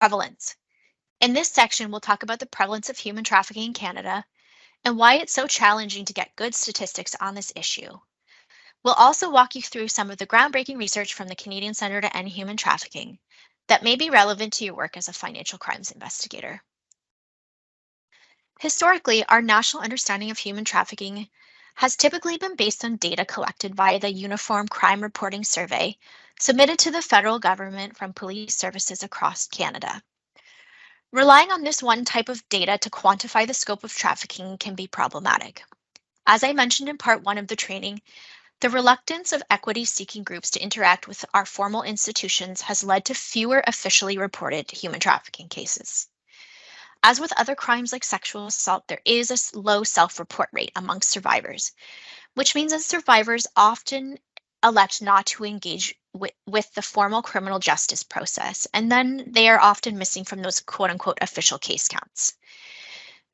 Prevalence. In this section, we'll talk about the prevalence of human trafficking in Canada and why it's so challenging to get good statistics on this issue. We'll also walk you through some of the groundbreaking research from the Canadian Centre to End Human Trafficking that may be relevant to your work as a financial crimes investigator. Historically, our national understanding of human trafficking has typically been based on data collected via the Uniform Crime Reporting Survey submitted to the federal government from police services across Canada. Relying on this one type of data to quantify the scope of trafficking can be problematic. As I mentioned in part one of the training, the reluctance of equity-seeking groups to interact with our formal institutions has led to fewer officially reported human trafficking cases. As with other crimes like sexual assault, there is a low self-report rate amongst survivors, which means that survivors often elect not to engage with the formal criminal justice process, and then they are often missing from those quote-unquote official case counts.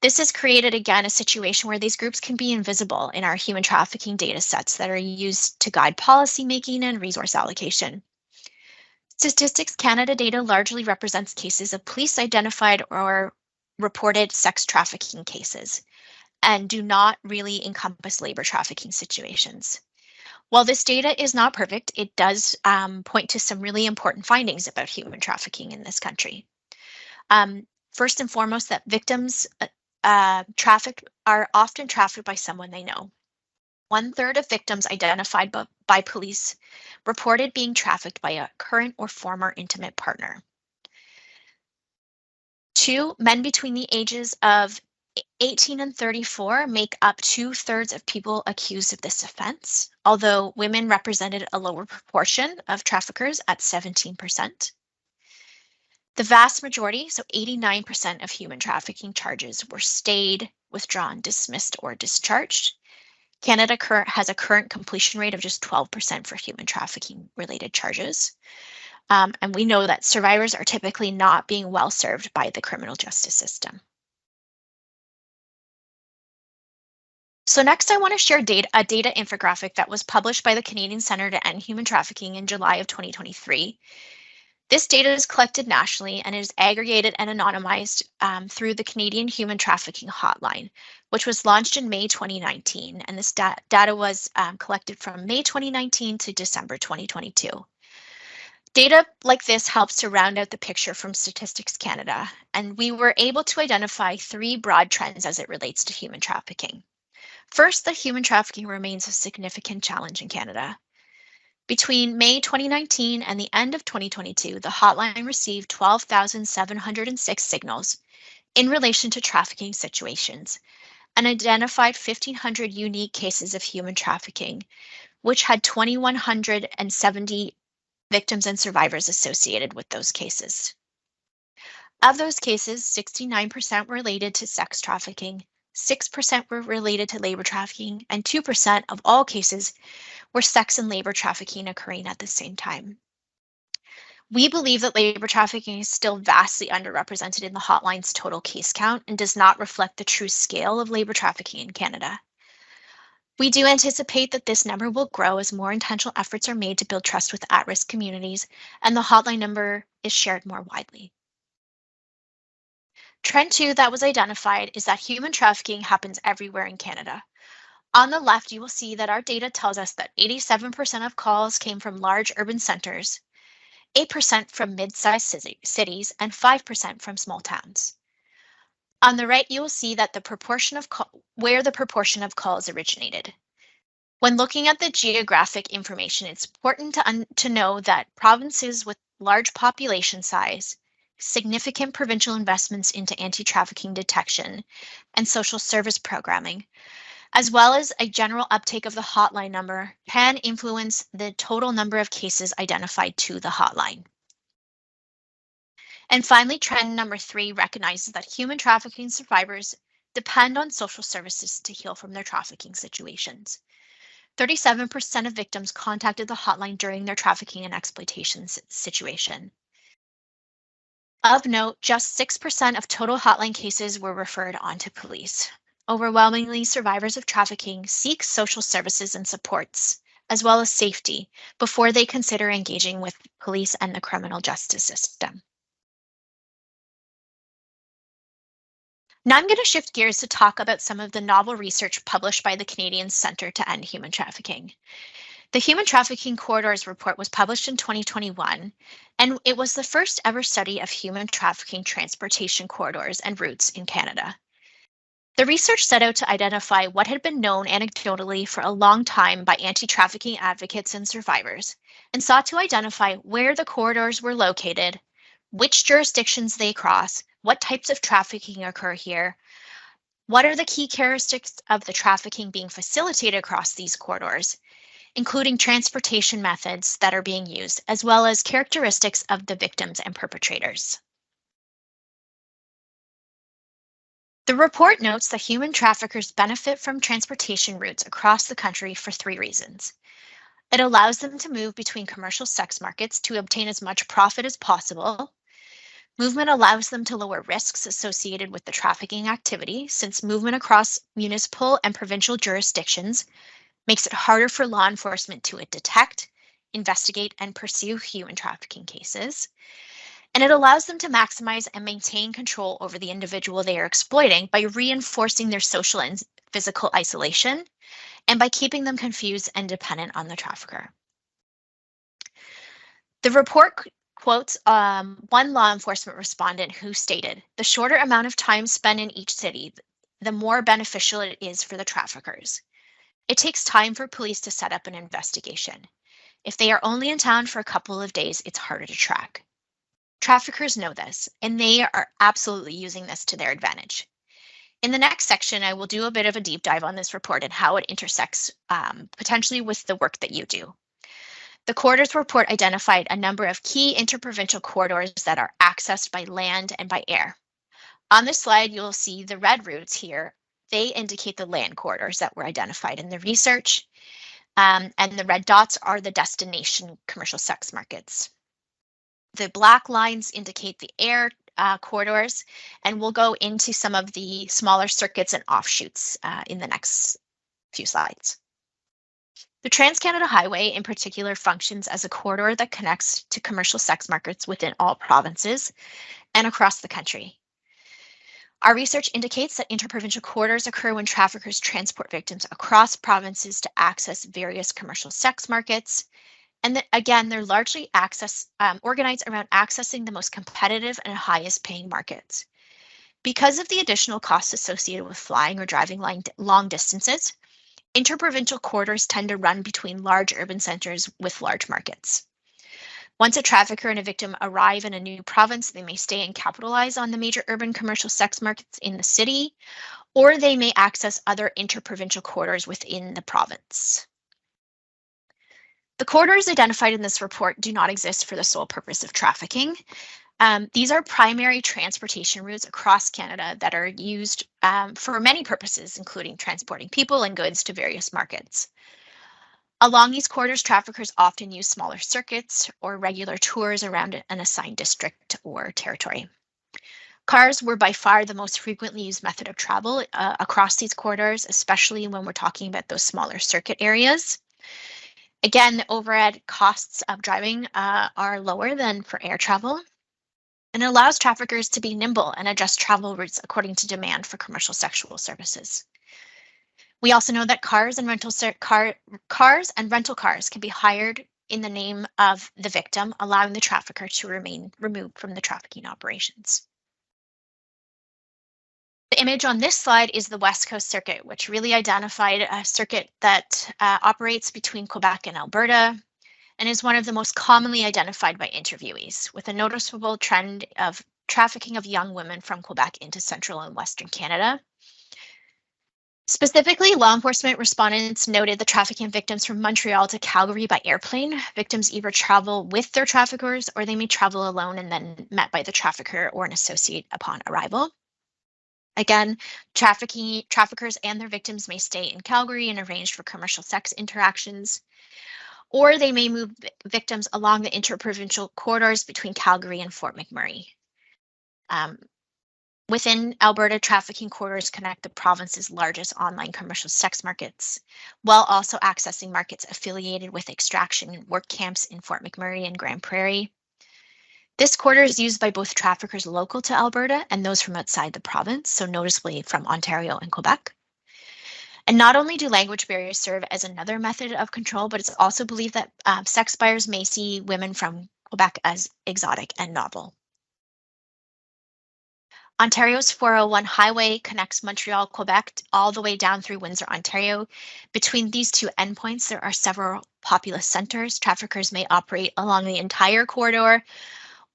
This has created, again, a situation where these groups can be invisible in our human trafficking data sets that are used to guide policymaking and resource allocation. Statistics Canada data largely represents cases of police identified or reported sex trafficking cases and do not really encompass labor trafficking situations. While this data is not perfect, it does point to some really important findings about human trafficking in this country. First and foremost, that victims trafficked are often trafficked by someone they know. 1/3 of victims identified by police reported being trafficked by a current or former intimate partner. 2, men between the ages of 18 and 34 make up 2/3 of people accused of this offense, although women represented a lower proportion of traffickers at 17%. The vast majority, so 89% of human trafficking charges were stayed, withdrawn, dismissed, or discharged. Canada has a current completion rate of just 12% for human trafficking related charges. And we know that survivors are typically not being well served by the criminal justice system. So next, I want to share a data infographic that was published by the Canadian Centre to End Human Trafficking in July of 2023. This data is collected nationally and is aggregated and anonymized through the Canadian Human Trafficking Hotline, which was launched in May 2019. And this data was collected from May 2019 to December 2022. Data like this helps to round out the picture from Statistics Canada, and we were able to identify 3 broad trends as it relates to human trafficking. First, that human trafficking remains a significant challenge in Canada. Between May 2019 and the end of 2022, the hotline received 12,706 signals in relation to trafficking situations and identified 1,500 unique cases of human trafficking, which had 2,170 victims and survivors associated with those cases. Of those cases, 69% were related to sex trafficking, 6% were related to labor trafficking, and 2% of all cases were sex and labor trafficking occurring at the same time. We believe that labor trafficking is still vastly underrepresented in the hotline's total case count and does not reflect the true scale of labor trafficking in Canada. We do anticipate that this number will grow as more intentional efforts are made to build trust with at-risk communities, and the hotline number is shared more widely. Trend 2 that was identified is that human trafficking happens everywhere in Canada. On the left, you will see that our data tells us that 87% of calls came from large urban centers, 8% from mid-sized cities, and 5% from small towns. On the right, you will see that where the proportion of calls originated. When looking at the geographic information, it's important to know that provinces with large population size, significant provincial investments into anti-trafficking detection and social service programming, as well as a general uptake of the hotline number, can influence the total number of cases identified to the hotline. And finally, trend number 3 recognizes that human trafficking survivors depend on social services to heal from their trafficking situations. 37% of victims contacted the hotline during their trafficking and exploitation situation. Of note, just 6% of total hotline cases were referred on to police. Overwhelmingly, survivors of trafficking seek social services and supports, as well as safety, before they consider engaging with police and the criminal justice system. Now I'm going to shift gears to talk about some of the novel research published by the Canadian Centre to End Human Trafficking. The Human Trafficking Corridors report was published in 2021, and it was the first ever study of human trafficking transportation corridors and routes in Canada. The research set out to identify what had been known anecdotally for a long time by anti-trafficking advocates and survivors, and sought to identify where the corridors were located, which jurisdictions they cross, what types of trafficking occur here, what are the key characteristics of the trafficking being facilitated across these corridors, including transportation methods that are being used, as well as characteristics of the victims and perpetrators. The report notes that human traffickers benefit from transportation routes across the country for 3 reasons. It allows them to move between commercial sex markets to obtain as much profit as possible. Movement allows them to lower risks associated with the trafficking activity, since movement across municipal and provincial jurisdictions makes it harder for law enforcement to detect, investigate, and pursue human trafficking cases. And it allows them to maximize and maintain control over the individual they are exploiting by reinforcing their social and physical isolation, and by keeping them confused and dependent on the trafficker. The report quotes one law enforcement respondent who stated, "The shorter amount of time spent in each city, the more beneficial it is for the traffickers. It takes time for police to set up an investigation. If they are only in town for a couple of days, it's harder to track." Traffickers know this, and they are absolutely using this to their advantage. In the next section, I will do a bit of a deep dive on this report and how it intersects potentially with the work that you do. The corridors report identified a number of key interprovincial corridors that are accessed by land and by air. On this slide, you'll see the red routes here. They indicate the land corridors that were identified in the research, and the red dots are the destination commercial sex markets. The black lines indicate the air corridors, and we'll go into some of the smaller circuits and offshoots in the next few slides. The Trans-Canada Highway in particular functions as a corridor that connects to commercial sex markets within all provinces and across the country. Our research indicates that interprovincial corridors occur when traffickers transport victims across provinces to access various commercial sex markets. And again, they're largely organized around accessing the most competitive and highest paying markets. Because of the additional costs associated with flying or driving long distances, interprovincial corridors tend to run between large urban centers with large markets. Once a trafficker and a victim arrive in a new province, they may stay and capitalize on the major urban commercial sex markets in the city, or they may access other interprovincial corridors within the province. The corridors identified in this report do not exist for the sole purpose of trafficking. These are primary transportation routes across Canada that are used for many purposes, including transporting people and goods to various markets. Along these corridors, traffickers often use smaller circuits or regular tours around an assigned district or territory. Cars were by far the most frequently used method of travel across these corridors, especially when we're talking about those smaller circuit areas. Again, the overhead costs of driving are lower than for air travel, and it allows traffickers to be nimble and adjust travel routes according to demand for commercial sexual services. We also know that cars and rental cars can be hired in the name of the victim, allowing the trafficker to remain removed from the trafficking operations. The image on this slide is the West Coast Circuit, which really identified a circuit that operates between Quebec and Alberta and is one of the most commonly identified by interviewees, with a noticeable trend of trafficking of young women from Quebec into central and western Canada. Specifically, law enforcement respondents noted the trafficking victims from Montreal to Calgary by airplane. Victims either travel with their traffickers or they may travel alone and then met by the trafficker or an associate upon arrival. Again, traffickers and their victims may stay in Calgary and arrange for commercial sex interactions, or they may move victims along the interprovincial corridors between Calgary and Fort McMurray. Within Alberta, trafficking corridors connect the province's largest online commercial sex markets, while also accessing markets affiliated with extraction and work camps in Fort McMurray and Grand Prairie. This corridor is used by both traffickers local to Alberta and those from outside the province, so noticeably from Ontario and Quebec. And not only do language barriers serve as another method of control, but it's also believed that sex buyers may see women from Quebec as exotic and novel. Ontario's 401 highway connects Montreal, Quebec, all the way down through Windsor, Ontario. Between these two endpoints, there are several populous centers. Traffickers may operate along the entire corridor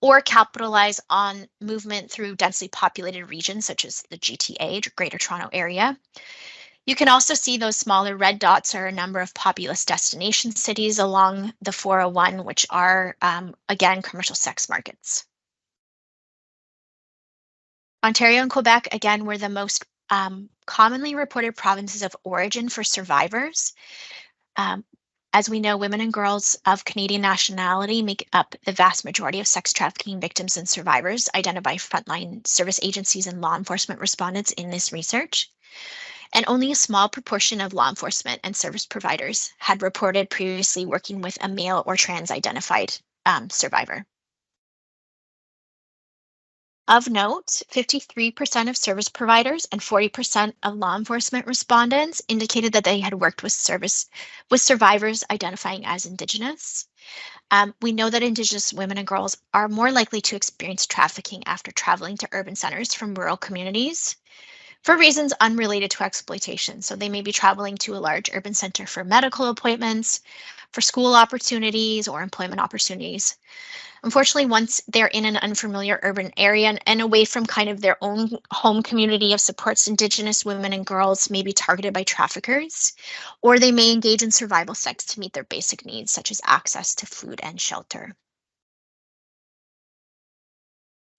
or capitalize on movement through densely populated regions such as the GTA, Greater Toronto Area. You can also see those smaller red dots are a number of populous destination cities along the 401, which are, again, commercial sex markets. Ontario and Quebec, again, were the most commonly reported provinces of origin for survivors. As we know, women and girls of Canadian nationality make up the vast majority of sex trafficking victims and survivors identified by frontline service agencies and law enforcement respondents in this research. And only a small proportion of law enforcement and service providers had reported previously working with a male or trans identified survivor. Of note, 53% of service providers and 40% of law enforcement respondents indicated that they had worked with survivors identifying as Indigenous. We know that Indigenous women and girls are more likely to experience trafficking after traveling to urban centers from rural communities for reasons unrelated to exploitation. So they may be traveling to a large urban center for medical appointments, for school opportunities or employment opportunities. Unfortunately, once they're in an unfamiliar urban area and away from kind of their own home community of supports, Indigenous women and girls may be targeted by traffickers, or they may engage in survival sex to meet their basic needs, such as access to food and shelter.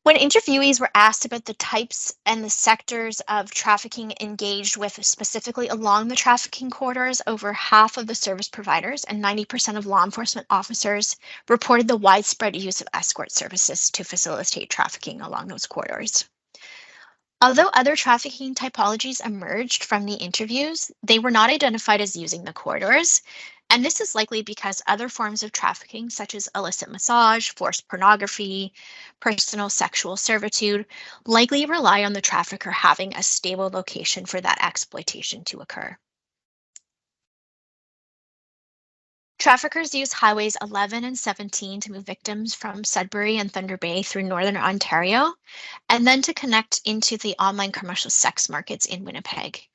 When interviewees were asked about the types and the sectors of trafficking engaged with specifically along the trafficking corridors, over half of the service providers and 90% of law enforcement officers reported the widespread use of escort services to facilitate trafficking along those corridors. Although other trafficking typologies emerged from the interviews, they were not identified as using the corridors. And this is likely because other forms of trafficking, such as illicit massage, forced pornography, personal sexual servitude, likely rely on the trafficker having a stable location for that exploitation to occur. Traffickers use highways 11 and 17 to move victims from Sudbury and Thunder Bay through northern Ontario, and then to connect into the online commercial sex markets in Winnipeg.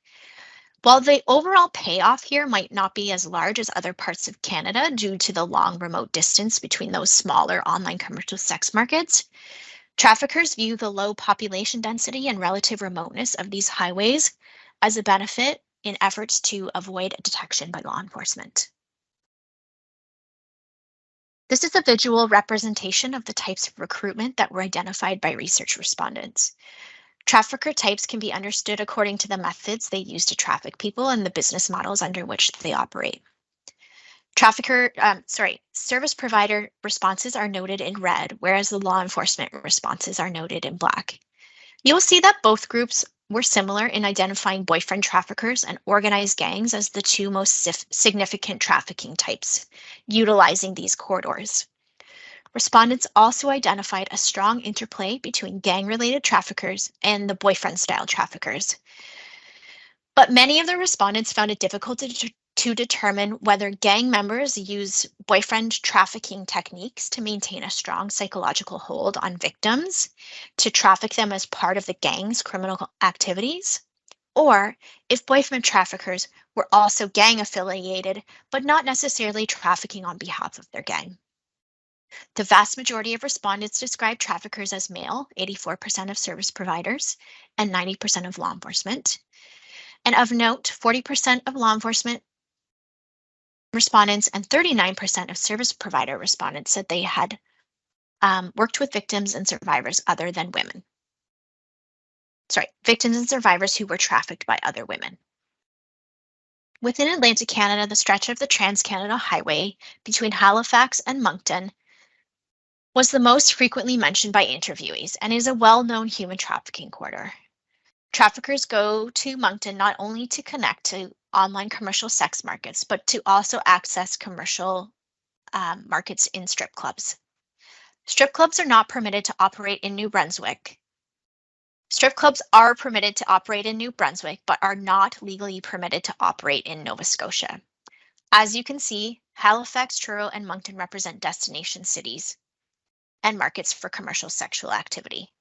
While the overall payoff here might not be as large as other parts of Canada due to the long remote distance between those smaller online commercial sex markets, traffickers view the low population density and relative remoteness of these highways as a benefit in efforts to avoid detection by law enforcement. This is a visual representation of the types of recruitment that were identified by research respondents. Trafficker types can be understood according to the methods they use to traffic people and the business models under which they operate. Service provider responses are noted in red, whereas the law enforcement responses are noted in black. You'll see that both groups were similar in identifying boyfriend traffickers and organized gangs as the two most significant trafficking types, utilizing these corridors. Respondents also identified a strong interplay between gang-related traffickers and the boyfriend-style traffickers. But many of the respondents found it difficult to determine whether gang members use boyfriend trafficking techniques to maintain a strong psychological hold on victims, to traffic them as part of the gang's criminal activities, or if boyfriend traffickers were also gang affiliated, but not necessarily trafficking on behalf of their gang. The vast majority of respondents described traffickers as male, 84% of service providers, and 90% of law enforcement. And of note, 40% of law enforcement respondents and 39% of service provider respondents said they had worked with victims and survivors other than women. Victims and survivors who were trafficked by other women. Within Atlantic Canada, the stretch of the Trans-Canada Highway between Halifax and Moncton was the most frequently mentioned by interviewees and is a well-known human trafficking corridor. Traffickers go to Moncton not only to connect to online commercial sex markets, but to also access commercial markets in strip clubs. Strip clubs are not permitted to operate in New Brunswick. Strip clubs are permitted to operate in New Brunswick, but are not legally permitted to operate in Nova Scotia. As you can see, Halifax, Truro, and Moncton represent destination cities and markets for commercial sexual activity.